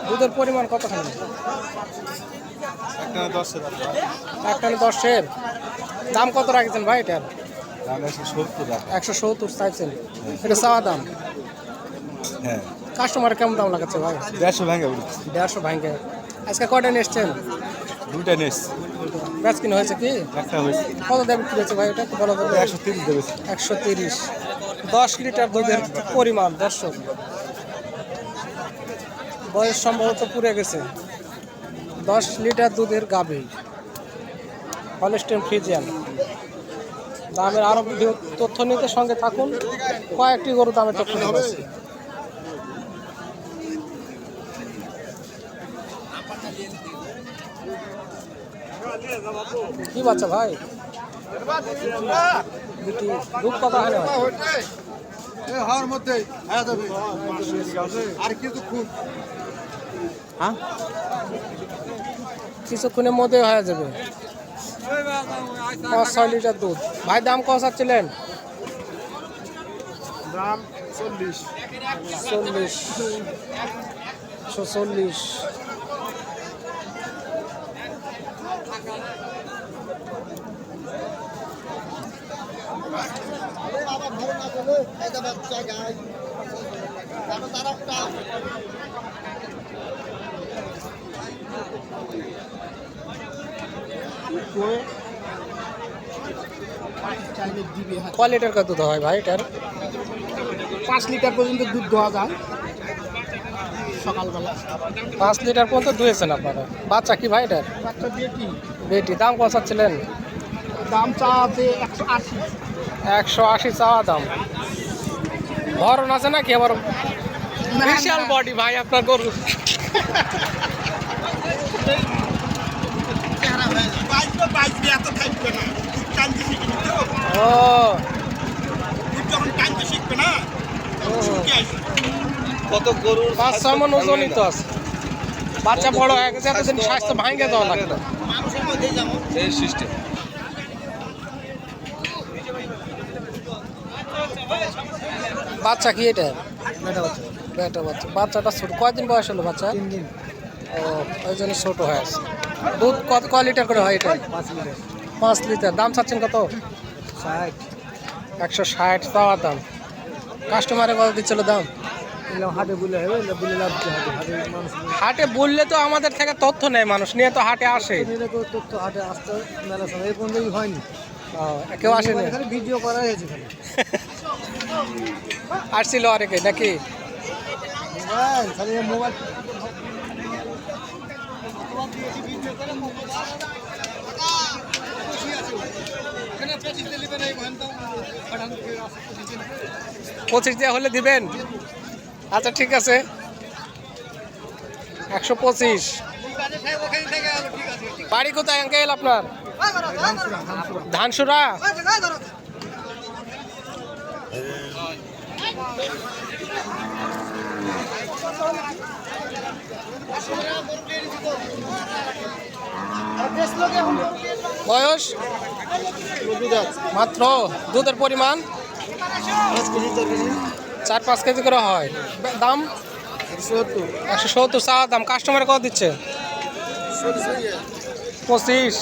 দুধের পরিমাণ কতখানি? একটা 10-এর। দাম কত রাখছেন ভাই এটার? 170 চাইছেন। এটা চাওয়া দাম। হ্যাঁ, কাস্টমার কেমন দাম লাগাচ্ছে ভাই? 150 ভাঙে। 150 ভাঙে। আজকে কয়টা নিয়েছেন? দুইটা নেস, ব্যাচ কিনে হয়েছে কি? একটা হয়েছে। কত দাম বিক্রি হয়েছে ভাই এটা একটু বলা যাবে? 130 দেবে। 130। 10 লিটার দুধের পরিমাণ দর্শক। বয়স সম্ভবত পুড়ে গেছে। 10 লিটার দুধের গাভী, হলস্টেইন ফ্রিজিয়ান। দামের আরো তথ্য নিতে সঙ্গে থাকুন। কয়েকটি গরু দামের তথ্য নেবে। কি বাচ্চা ভাই? দুধ কত হয় না? হাওয়ার মধ্যে আর কিছু খুব হ্যাঁ, কিছুক্ষণের মধ্যে হয়ে যাবে। 5-6 লিটার দুধ। ভাই দাম কত চাচ্ছিলেন? দাম 40। 40। কয় লিটার का দুধ হয় ভাই এটার? 5 লিটার পর্যন্ত দুধ দেওয়া যায় সকালবেলা। 5 লিটার পর্যন্ত দুয়েছেন আপনারা। বাচ্চা কি ভাই এটার? বাচ্চা বেটি। বেটি। দাম কত চাচ্ছিলেন? দাম চাতে 180। 180 চাওয়া দাম। ভরণ আছে নাকি আবার? বিশাল বডি ভাই আপনার গরু। ও কত গরুর 5-6 মণ ওজনই তো আছে। বাচ্চা বড় হয়ে গেছে, এতদিন স্বাস্থ্য ভাঙে দেওয়া লাগতো। এই সিস্টেম। বাচ্চা কি এটা? বেটা বাচ্চা। বাচ্চাটা ছোট। কয়দিন বয়স হলো বাচ্চা? 3 দিন। ও, ওই জন্য ছোট হয়ে আছে। দুধ কয় লিটার করে হয় এটা? 5 লিটার। 5 লিটার। দাম চাচ্ছেন কত? 60। 160 চাওয়া দাম। কাস্টমারে কত দিচ্ছিল দাম? হাটে বলে হবে, বলে লাভ কি? হাটে মানুষ হাটে বললে তো আমাদের থেকে তথ্য নেয়, মানুষ নিয়ে তো হাটে আসে। নিলে তো হাটে আসতে মেলা সময় এই পর্যন্তই হয়নি। কেউ আসেনি? খালি ভিডিও করা হয়েছে খালি। আসছিল অনেকে নাকি? খালি মোবাইল। পঁচিশ দেওয়া হলে দিবেন? আচ্ছা ঠিক আছে। 125। বাড়ি কোথায় আঙ্কেল আপনার? ধানসুরা। বয়স মাত্র। দুধের পরিমাণ 4-5 কেজি করে হয়। দাম 170 চাওয়া দাম। কাস্টমার কত দিচ্ছে? 25।